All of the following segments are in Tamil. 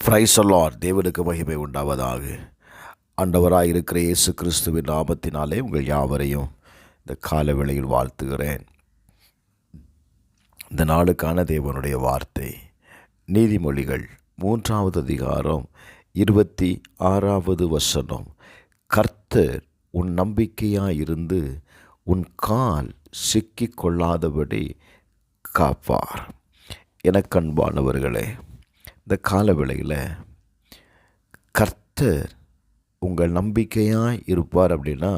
Price the Lord. தேவனுக்கு மகிமை உண்டாவதாக. ஆண்டவராக இருக்கிற இயேசு கிறிஸ்துவின் நாமத்தினாலே உங்கள் யாவரையும் இந்த கால வேளையில் வாழ்த்துகிறேன். இந்த நாளுக்கான தேவனுடைய வார்த்தை நீதிமொழிகள் 3வது அதிகாரம் 26வது வசனம். கர்த்தர் உன் நம்பிக்கையாயிருந்து உன் கால் சிக்கிக் கொள்ளாதபடி காப்பார். எனக்கன்பானவர்களே, இந்த காலவேளையில் கர்த்தர் உங்கள் நம்பிக்கையாக இருப்பார் அப்படின்னா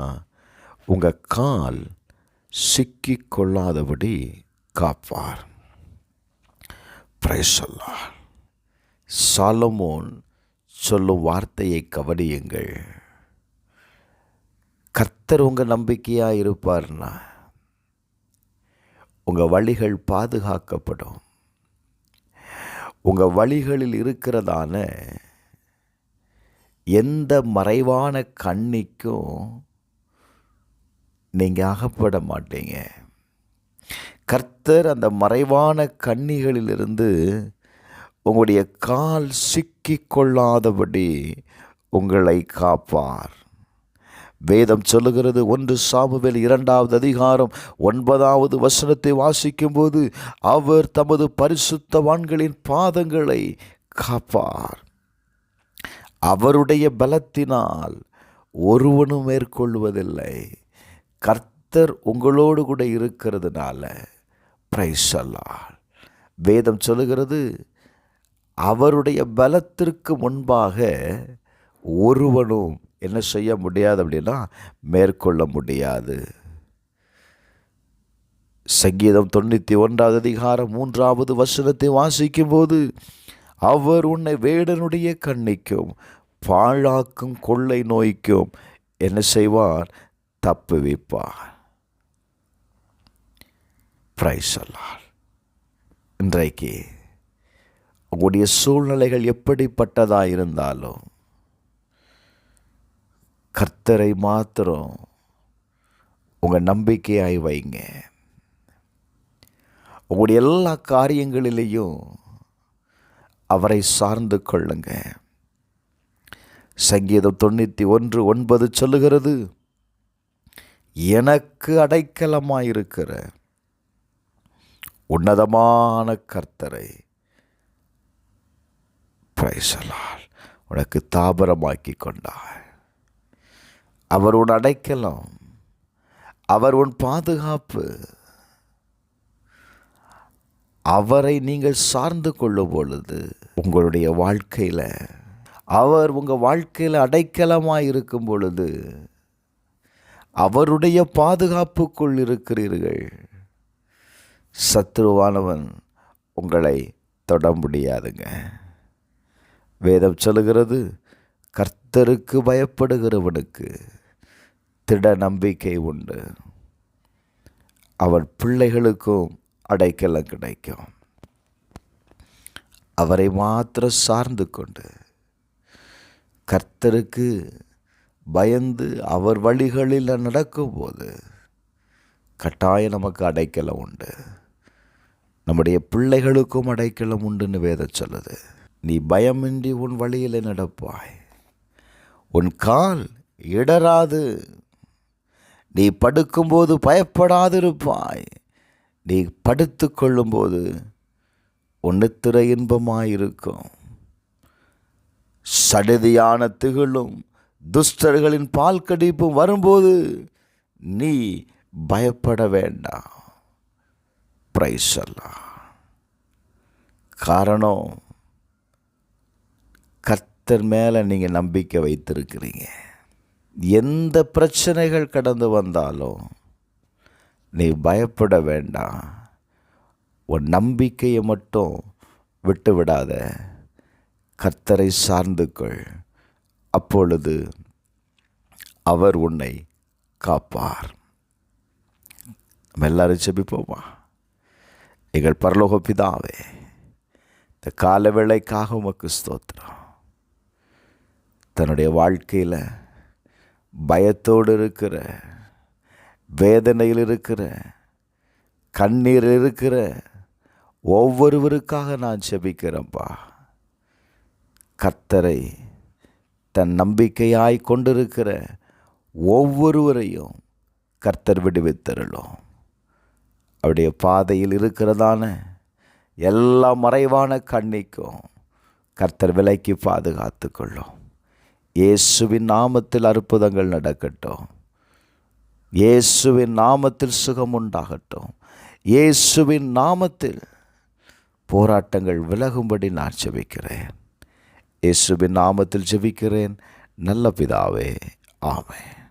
உங்கள் கால் சிக்கிக் கொள்ளாதபடி காப்பார். Price the Lord. சாலமோன் சொல்லும் வார்த்தையை கவனியுங்கள். கர்த்தர் உங்கள் நம்பிக்கையாக இருப்பார்னா உங்கள் வழிகள் பாதுகாக்கப்படும். உங்கள் வழிகளில் இருக்கிறதான எந்த மறைவான கண்ணிக்கும் நீங்கள் அகப்பட மாட்டீங்க. கர்த்தர் அந்த மறைவான கண்ணிகளிலிருந்து உங்களுடைய கால் சிக்கிக் கொள்ளாதபடி உங்களை காப்பார். வேதம் சொல்லுகிறது, 1 சாமுவேல் 2வது அதிகாரம் 9வது வசனத்தை வாசிக்கும்போது, அவர் தமது பரிசுத்தவான்களின் பாதங்களை காப்பார். அவருடைய பலத்தினால் ஒருவனும் மேற்கொள்வதில்லை. கர்த்தர் உங்களோடு கூட இருக்கிறதுனால பிரைஸ் தி லார்ட். வேதம் சொல்லுகிறது, அவருடைய பலத்திற்கு முன்பாக ஒருவனும் என்ன செய்ய முடியாது அப்படின்னா மேற்கொள்ள முடியாது. சங்கீதம் 91வது அதிகாரம் 3வது வசனத்தை வாசிக்கும் போது, அவர் உன்னை வேடனுடைய கண்ணிக்கும் பாழாக்கும் கொள்ளை நோய்க்கும் என்ன செய்வார்? தப்புவிப்பார். Praise the Lord. இன்றைக்கு உங்களுடைய சூழ்நிலைகள் எப்படிப்பட்டதாக இருந்தாலும் கர்த்தரை மாத்திரம் உங்கள் நம்பிக்கையாய் வைங்க. உங்களுடைய எல்லா காரியங்களிலேயும் அவரை சார்ந்து கொள்ளுங்க. சங்கீதம் 91:9 சொல்லுகிறது, எனக்கு அடைக்கலமாயிருக்கிற உன்னதமான கர்த்தரை பிரைஸ் தி லார்ட் உனக்கு தாபரமாக்கி கொண்டார். அவர் உன் அடைக்கலம், அவர் உன் பாதுகாப்பு. அவரை நீங்கள் சார்ந்து கொள்ளும் பொழுது உங்களுடைய வாழ்க்கையில், அவர் உங்கள் வாழ்க்கையில் அடைக்கலமாக இருக்கும் பொழுது அவருடைய பாதுகாப்புக்குள் இருக்கிறீர்கள். சத்துருவானவன் உங்களை தொட முடியாதுங்க. வேதம் சொல்லுகிறது, கர்த்தருக்கு பயப்படுகிறவனுக்கு திட நம்பிக்கை உண்டு. அவன் பிள்ளைகளுக்கும் அடைக்கலம் கிடைக்கும். அவரை மாத்திரம் சார்ந்து கொண்டு கர்த்தருக்கு பயந்து அவர் வழிகளில் நடக்கும்போது கட்டாயம் நமக்கு அடைக்கலம் உண்டு. நம்முடைய பிள்ளைகளுக்கும் அடைக்கலம் உண்டுன்னு வேதம் சொல்லுது. நீ பயமின்றி உன் வழியில் நடப்பாய், உன் கால் இடராது. நீ படுக்கும்போது பயப்படாதிருப்பாய். நீ படுத்து கொள்ளும்போது உன்னித்திர இன்பமாயிருக்கும். சடுதியான திகிலும் துஷ்டர்களின் பால் கடிப்பும் வரும்போது நீ பயப்பட வேண்டாம். Price the Lord. காரணம், கர்த்தர் மேலே நீங்கள் நம்பிக்கை வைத்திருக்கிறீங்க. எந்த பிரச்சனைகள் கடந்து வந்தாலும் நீ பயப்பட வேண்டாம். உன் நம்பிக்கையை மட்டும் விட்டு விடாத. கர்த்தரை சார்ந்து கொள். அப்பொழுது அவர் உன்னை காப்பார். நம்ம எல்லாரும் ஜெபிப்போமா? எங்கள் பரலோக பிதாவே, இந்த கால வேளைக்காக உமக்கு ஸ்தோத்திரம். தன்னுடைய வாழ்க்கையில் பயத்தோடு இருக்கிற, வேதனையில் இருக்கிற, கண்ணீர் இருக்கிற ஒவ்வொருவருக்காக நான் ஜெபிக்கிறேன்ப்பா. கர்த்தரை தன் நம்பிக்கையாய் கொண்டிருக்கிற ஒவ்வொருவரையும் கர்த்தர் விடுவித்தருளும். அவருடைய பாதையில் இருக்கிறதான எல்லா மறைவான கண்ணிக்கும் கர்த்தர் விலக்கி பாதுகாத்து கொள்ளும். இயேசுவின் நாமத்தில் அற்புதங்கள் நடக்கட்டும். இயேசுவின் நாமத்தில் சுகம் உண்டாகட்டும். இயேசுவின் நாமத்தில் போராட்டங்கள் விலகும்படி நான் ஜெபிக்கிறேன். இயேசுவின் நாமத்தில் ஜெபிக்கிறேன் நல்ல பிதாவே, ஆமென்.